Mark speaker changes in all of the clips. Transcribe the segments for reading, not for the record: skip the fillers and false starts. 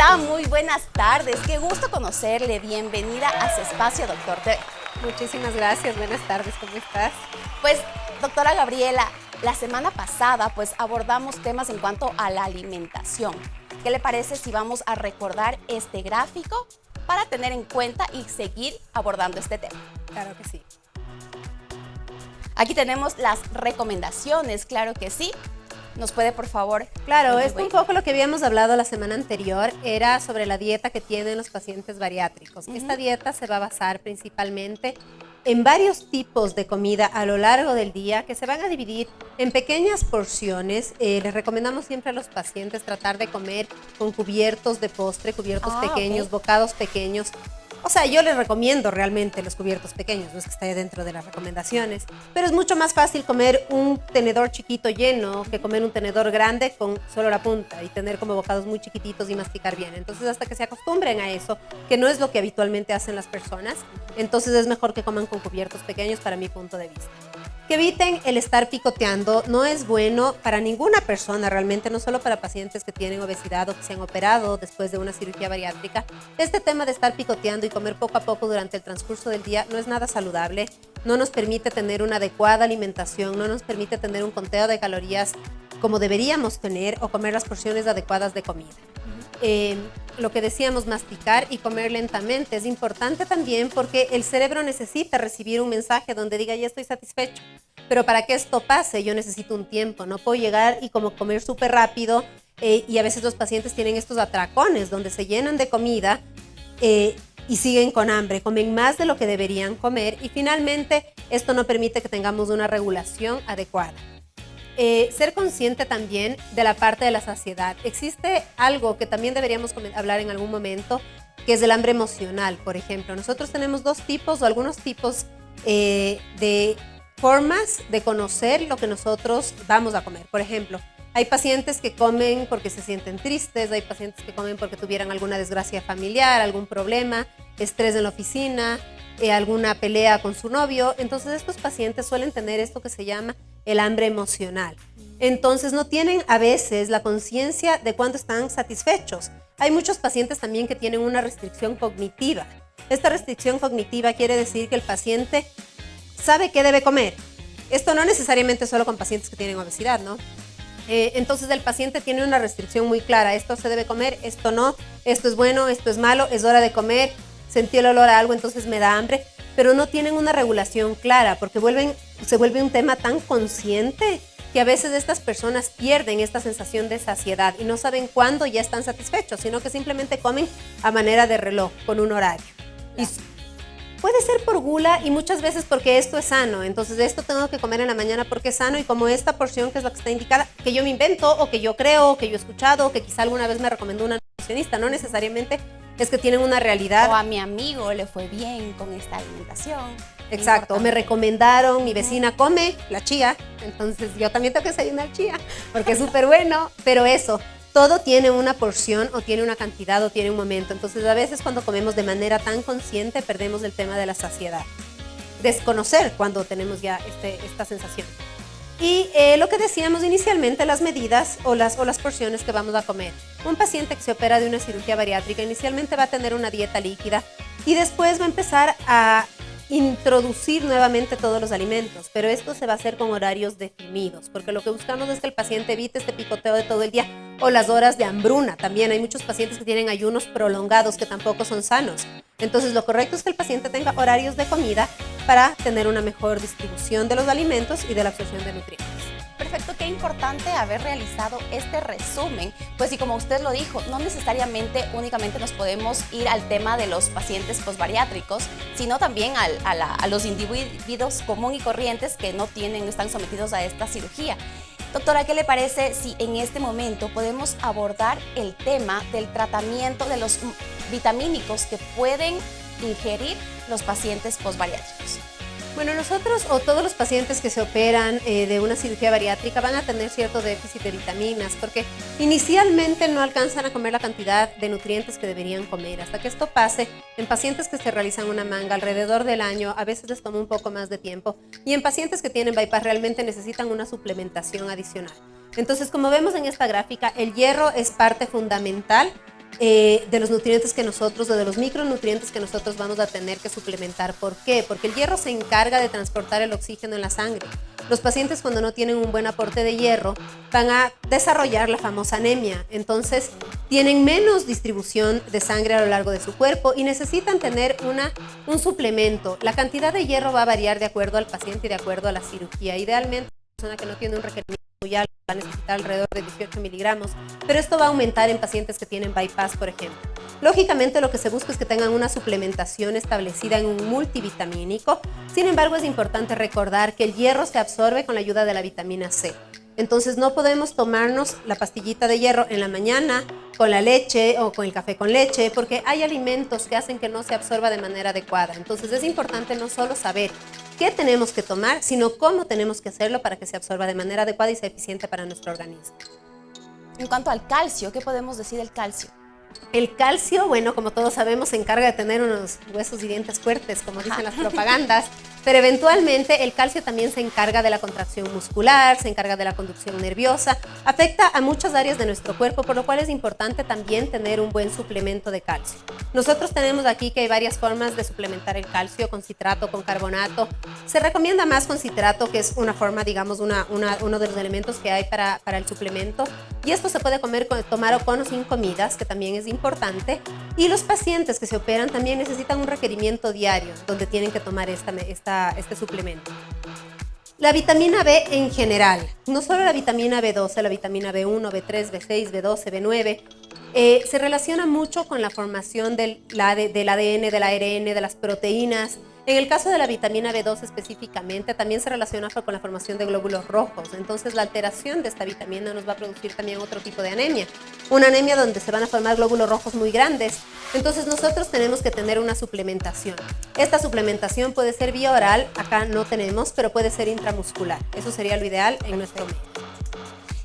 Speaker 1: está? Muy buenas tardes. Qué gusto conocerle. Bienvenida a su espacio, Doctor T.
Speaker 2: Muchísimas gracias. Buenas tardes. ¿Cómo estás?
Speaker 1: Pues, doctora Gabriela, la semana pasada pues abordamos temas en cuanto a la alimentación. ¿Qué le parece si vamos a recordar este gráfico para tener en cuenta y seguir abordando este tema?
Speaker 2: Claro que sí.
Speaker 1: Aquí tenemos las recomendaciones, claro que sí. ¿Nos puede, por favor?
Speaker 2: Claro, es un poco lo que habíamos hablado la semana anterior, era sobre la dieta que tienen los pacientes bariátricos. Esta dieta se va a basar principalmente en varios tipos de comida a lo largo del día que se van a dividir en pequeñas porciones. Les recomendamos siempre a los pacientes tratar de comer con cubiertos de postre, cubiertos pequeños, bocados pequeños. O sea, yo les recomiendo realmente los cubiertos pequeños, no es que esté dentro de las recomendaciones, pero es mucho más fácil comer un tenedor chiquito lleno que comer un tenedor grande con solo la punta y tener como bocados muy chiquititos y masticar bien. Entonces, hasta que se acostumbren a eso, que no es lo que habitualmente hacen las personas, entonces es mejor que coman con cubiertos pequeños para mi punto de vista. Que eviten el estar picoteando, no es bueno para ninguna persona realmente, no solo para pacientes que tienen obesidad o que se han operado después de una cirugía bariátrica. Este tema de estar picoteando y comer poco a poco durante el transcurso del día no es nada saludable, no nos permite tener una adecuada alimentación, no nos permite tener un conteo de calorías como deberíamos tener o comer las porciones adecuadas de comida. Lo que decíamos, masticar y comer lentamente es importante también porque el cerebro necesita recibir un mensaje donde diga ya estoy satisfecho, pero para que esto pase yo necesito un tiempo, no puedo llegar y como comer súper rápido y a veces los pacientes tienen estos atracones donde se llenan de comida y siguen con hambre, comen más de lo que deberían comer y finalmente esto no permite que tengamos una regulación adecuada. Ser consciente también de la parte de la saciedad. Existe algo que también deberíamos hablar en algún momento, que es el hambre emocional, por ejemplo. Nosotros tenemos dos tipos o algunos tipos de formas de conocer lo que nosotros vamos a comer. Por ejemplo, hay pacientes que comen porque se sienten tristes, hay pacientes que comen porque tuvieran alguna desgracia familiar, algún problema, estrés en la oficina, alguna pelea con su novio. Entonces estos pacientes suelen tener esto que se llama el hambre emocional. Entonces no tienen a veces la conciencia de cuándo están satisfechos. Hay muchos pacientes también que tienen una restricción cognitiva. Esta restricción cognitiva quiere decir que el paciente sabe qué debe comer. Esto no necesariamente solo con pacientes que tienen obesidad, ¿no? Entonces el paciente tiene una restricción muy clara. Esto se debe comer, esto no, esto es bueno, esto es malo, es hora de comer, sentí el olor a algo, entonces me da hambre, pero no tienen una regulación clara porque se vuelve un tema tan consciente que a veces estas personas pierden esta sensación de saciedad y no saben cuándo ya están satisfechos, sino que simplemente comen a manera de reloj, con un horario. Y puede ser por gula y muchas veces porque esto es sano, entonces esto tengo que comer en la mañana porque es sano y como esta porción que es la que está indicada, que yo me invento o que yo creo o que yo he escuchado o que quizá alguna vez me recomendó una nutricionista, no necesariamente es que tienen una realidad.
Speaker 1: O a mi amigo le fue bien con esta alimentación.
Speaker 2: Exacto, o me recomendaron, mi vecina come la chía, entonces yo también tengo que desayunar chía, porque es súper bueno, pero eso, todo tiene una porción o tiene una cantidad o tiene un momento, entonces a veces cuando comemos de manera tan consciente perdemos el tema de la saciedad, desconocer cuando tenemos ya esta sensación. Y lo que decíamos inicialmente, las medidas o las porciones que vamos a comer. Un paciente que se opera de una cirugía bariátrica inicialmente va a tener una dieta líquida y después va a empezar a introducir nuevamente todos los alimentos, pero esto se va a hacer con horarios definidos, porque lo que buscamos es que el paciente evite este picoteo de todo el día o las horas de hambruna. También hay muchos pacientes que tienen ayunos prolongados que tampoco son sanos. Entonces lo correcto es que el paciente tenga horarios de comida para tener una mejor distribución de los alimentos y de la absorción de nutrientes.
Speaker 1: Perfecto, qué importante haber realizado este resumen, pues y como usted lo dijo, no necesariamente únicamente nos podemos ir al tema de los pacientes posbariátricos, sino también a los individuos común y corrientes que no están sometidos a esta cirugía. Doctora, ¿qué le parece si en este momento podemos abordar el tema del tratamiento de los vitamínicos que pueden ingerir los pacientes posbariátricos?
Speaker 2: Bueno, nosotros o todos los pacientes que se operan de una cirugía bariátrica van a tener cierto déficit de vitaminas porque inicialmente no alcanzan a comer la cantidad de nutrientes que deberían comer. Hasta que esto pase, en pacientes que se realizan una manga alrededor del año, a veces les toma un poco más de tiempo y en pacientes que tienen bypass realmente necesitan una suplementación adicional. Entonces, como vemos en esta gráfica, el hierro es parte fundamental de los nutrientes que nosotros, o de los micronutrientes que nosotros vamos a tener que suplementar. ¿Por qué? Porque el hierro se encarga de transportar el oxígeno en la sangre. Los pacientes, cuando no tienen un buen aporte de hierro, van a desarrollar la famosa anemia. Entonces, tienen menos distribución de sangre a lo largo de su cuerpo y necesitan tener un suplemento. La cantidad de hierro va a variar de acuerdo al paciente y de acuerdo a la cirugía. Idealmente, una persona que no tiene un requerimiento muy alto va a necesitar alrededor de 18 miligramos, pero esto va a aumentar en pacientes que tienen bypass, por ejemplo. Lógicamente, lo que se busca es que tengan una suplementación establecida en un multivitamínico. Sin embargo, es importante recordar que el hierro se absorbe con la ayuda de la vitamina C. Entonces, no podemos tomarnos la pastillita de hierro en la mañana con la leche o con el café con leche, porque hay alimentos que hacen que no se absorba de manera adecuada. Entonces, es importante no solo saber qué tenemos que tomar, sino cómo tenemos que hacerlo para que se absorba de manera adecuada y sea eficiente para nuestro organismo.
Speaker 1: En cuanto al calcio, ¿qué podemos decir del calcio?
Speaker 2: El calcio, bueno, como todos sabemos, se encarga de tener unos huesos y dientes fuertes, como dicen las propagandas, pero eventualmente el calcio también se encarga de la contracción muscular, se encarga de la conducción nerviosa, afecta a muchas áreas de nuestro cuerpo, por lo cual es importante también tener un buen suplemento de calcio. Nosotros tenemos aquí que hay varias formas de suplementar el calcio, con citrato, con carbonato. Se recomienda más con citrato, que es una forma, digamos, uno de los elementos que hay para el suplemento. Y esto se puede tomar o con o sin comidas, que también es importante. Y los pacientes que se operan también necesitan un requerimiento diario, donde tienen que tomar este suplemento. La vitamina B en general, no solo la vitamina B12, la vitamina B1, B3, B6, B12, B9, se relaciona mucho con la formación del ADN, del ARN, de las proteínas. En el caso de la vitamina B2 específicamente, también se relaciona con la formación de glóbulos rojos. Entonces, la alteración de esta vitamina nos va a producir también otro tipo de anemia. Una anemia donde se van a formar glóbulos rojos muy grandes. Entonces, nosotros tenemos que tener una suplementación. Esta suplementación puede ser vía oral, acá no tenemos, pero puede ser intramuscular. Eso sería lo ideal en nuestro medio.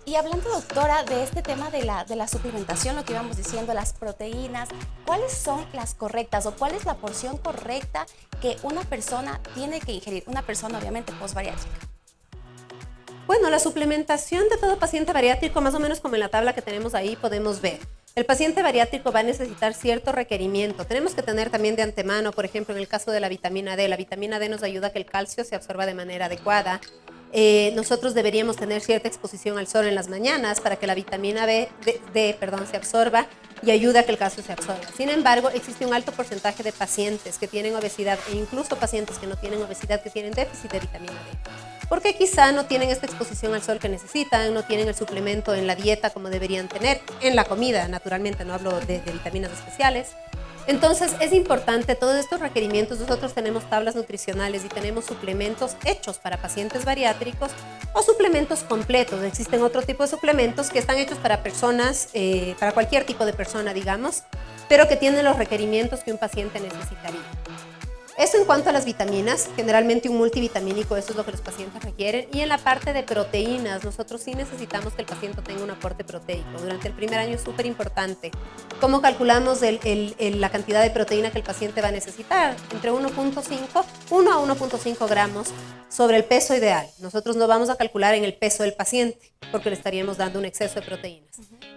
Speaker 1: Y hablando, doctora, de este tema de la suplementación, lo que íbamos diciendo, las proteínas, ¿cuáles son las correctas o cuál es la porción correcta que una persona tiene que ingerir? Una persona, obviamente, postbariátrica.
Speaker 2: Bueno, la suplementación de todo paciente bariátrico, más o menos como en la tabla que tenemos ahí, podemos ver. El paciente bariátrico va a necesitar cierto requerimiento. Tenemos que tener también de antemano, por ejemplo, en el caso de la vitamina D. La vitamina D nos ayuda a que el calcio se absorba de manera adecuada. Nosotros deberíamos tener cierta exposición al sol en las mañanas para que la vitamina D se absorba y ayude a que el calcio se absorba. Sin embargo, existe un alto porcentaje de pacientes que tienen obesidad e incluso pacientes que no tienen obesidad que tienen déficit de vitamina D. Porque quizá no tienen esta exposición al sol que necesitan, no tienen el suplemento en la dieta como deberían tener, en la comida, naturalmente, no hablo de vitaminas especiales. Entonces, es importante todos estos requerimientos. Nosotros tenemos tablas nutricionales y tenemos suplementos hechos para pacientes bariátricos o suplementos completos. Existen otro tipo de suplementos que están hechos para personas, para cualquier tipo de persona, digamos, pero que tienen los requerimientos que un paciente necesitaría. Eso en cuanto a las vitaminas, generalmente un multivitamínico, eso es lo que los pacientes requieren. Y en la parte de proteínas, nosotros sí necesitamos que el paciente tenga un aporte proteico. Durante el primer año es súper importante. ¿Cómo calculamos la cantidad de proteína que el paciente va a necesitar? Entre 1 a 1.5 gramos sobre el peso ideal. Nosotros no vamos a calcular en el peso del paciente porque le estaríamos dando un exceso de proteínas.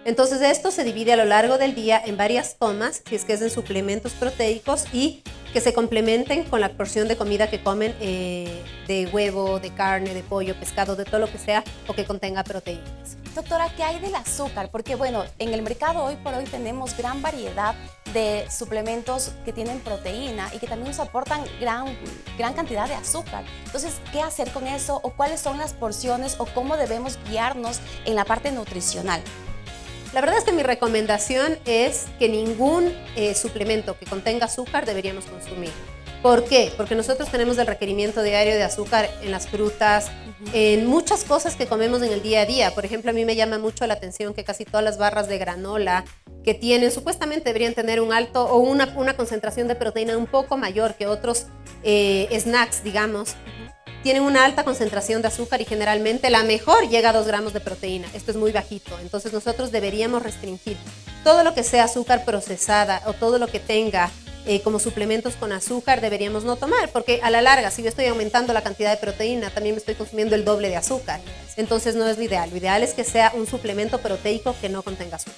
Speaker 2: Entonces, esto se divide a lo largo del día en varias tomas, si es que es en suplementos proteicos, y que se complementen con la porción de comida que comen, de huevo, de carne, de pollo, pescado, de todo lo que sea o que contenga proteínas.
Speaker 1: Doctora, ¿qué hay del azúcar? Porque bueno, en el mercado hoy por hoy tenemos gran variedad de suplementos que tienen proteína y que también nos aportan gran cantidad de azúcar. Entonces, ¿qué hacer con eso? ¿O cuáles son las porciones? ¿O cómo debemos guiarnos en la parte nutricional?
Speaker 2: La verdad es que mi recomendación es que ningún suplemento que contenga azúcar deberíamos consumir. ¿Por qué? Porque nosotros tenemos el requerimiento diario de azúcar en las frutas, en muchas cosas que comemos en el día a día. Por ejemplo, a mí me llama mucho la atención que casi todas las barras de granola que tienen, supuestamente deberían tener un alto o una concentración de proteína un poco mayor que otros snacks, digamos. Tienen una alta concentración de azúcar y generalmente la mejor llega a 2 gramos de proteína. Esto es muy bajito, entonces nosotros deberíamos restringir todo lo que sea azúcar procesada o todo lo que tenga como suplementos con azúcar deberíamos no tomar, porque a la larga, si yo estoy aumentando la cantidad de proteína, también me estoy consumiendo el doble de azúcar. Entonces no es lo ideal. Lo ideal es que sea un suplemento proteico que no contenga azúcar.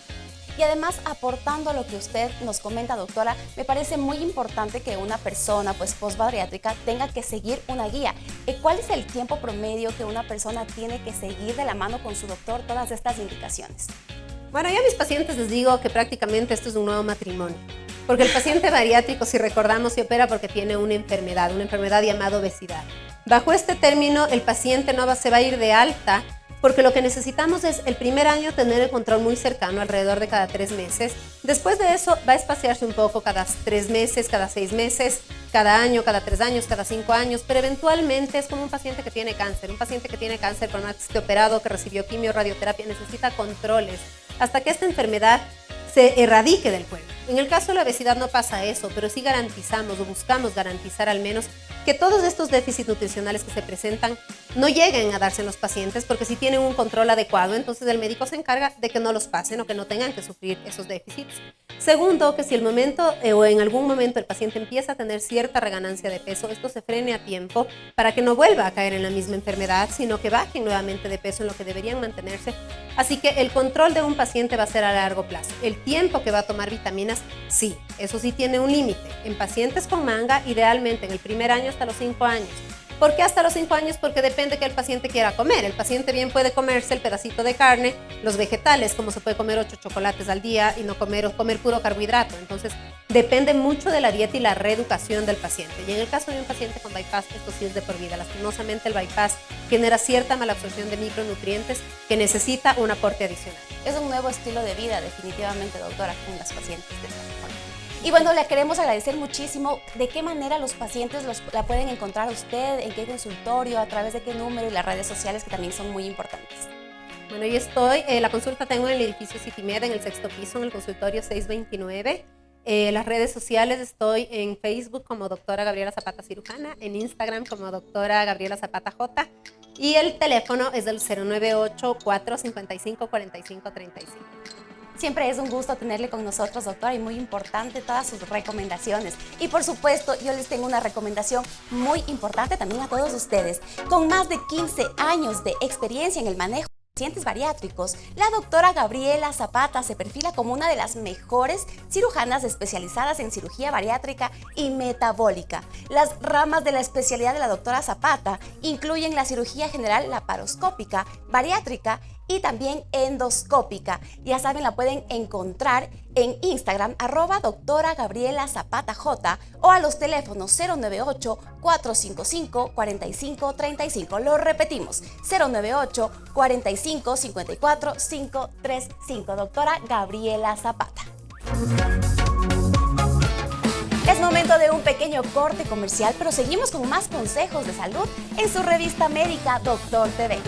Speaker 1: Y además, aportando a lo que usted nos comenta, doctora, me parece muy importante que una persona pues postbariátrica tenga que seguir una guía. ¿Cuál es el tiempo promedio que una persona tiene que seguir de la mano con su doctor todas estas indicaciones?
Speaker 2: Bueno, yo a mis pacientes les digo que prácticamente esto es un nuevo matrimonio. Porque el paciente bariátrico, si recordamos, se opera porque tiene una enfermedad llamada obesidad. Bajo este término, el paciente se va a ir de alta porque lo que necesitamos es el primer año tener el control muy cercano, alrededor de cada 3 meses. Después de eso va a espaciarse un poco cada 3 meses, cada 6 meses, cada año, cada 3 años, cada 5 años, pero eventualmente es como un paciente que tiene cáncer. Un paciente que tiene cáncer, por más que esté operado, que recibió quimio, radioterapia, necesita controles hasta que esta enfermedad se erradique del cuerpo. En el caso de la obesidad no pasa eso, pero sí garantizamos o buscamos garantizar al menos que todos estos déficits nutricionales que se presentan no lleguen a darse en los pacientes, porque si tienen un control adecuado, entonces el médico se encarga de que no los pasen o que no tengan que sufrir esos déficits. Segundo, que si el momento o en algún momento el paciente empieza a tener cierta reganancia de peso, esto se frene a tiempo para que no vuelva a caer en la misma enfermedad, sino que bajen nuevamente de peso en lo que deberían mantenerse. Así que el control de un paciente va a ser a largo plazo. El tiempo que va a tomar vitaminas, sí, eso sí tiene un límite. En pacientes con manga, idealmente en el primer año hasta los 5 años. ¿Por qué hasta los 5 años? Porque depende que el paciente quiera comer. El paciente bien puede comerse el pedacito de carne, los vegetales, como se puede comer 8 chocolates al día y no comer puro carbohidrato. Entonces, depende mucho de la dieta y la reeducación del paciente. Y en el caso de un paciente con bypass, esto sí es de por vida. Lastimosamente, el bypass genera cierta malabsorción de micronutrientes que necesita un aporte adicional.
Speaker 1: Es un nuevo estilo de vida, definitivamente, doctora, con las pacientes de esta forma. Y bueno, le queremos agradecer muchísimo. ¿De qué manera los pacientes la pueden encontrar a usted? ¿En qué consultorio? ¿A través de qué número? Y las redes sociales, que también son muy importantes.
Speaker 2: Bueno, yo la consulta tengo en el edificio CityMed, en el 6º piso, en el consultorio 629. Las redes sociales, estoy en Facebook como doctora Gabriela Zapata Cirujana, en Instagram como doctora Gabriela Zapata J, y el teléfono es del 098-455-4535.
Speaker 1: Siempre es un gusto tenerle con nosotros, doctora, y muy importante todas sus recomendaciones. Y por supuesto, yo les tengo una recomendación muy importante también a todos ustedes. Con más de 15 años de experiencia en el manejo de pacientes bariátricos, la doctora Gabriela Zapata se perfila como una de las mejores cirujanas especializadas en cirugía bariátrica y metabólica. Las ramas de la especialidad de la doctora Zapata incluyen la cirugía general laparoscópica, bariátrica y también endoscópica. Ya saben, la pueden encontrar en Instagram, @doctora Gabriela Zapata J, o a los teléfonos 098-455-4535. Lo repetimos, 098-4554-535. Doctora Gabriela Zapata. Es momento de un pequeño corte comercial, pero seguimos con más consejos de salud en su revista médica Doctor TV.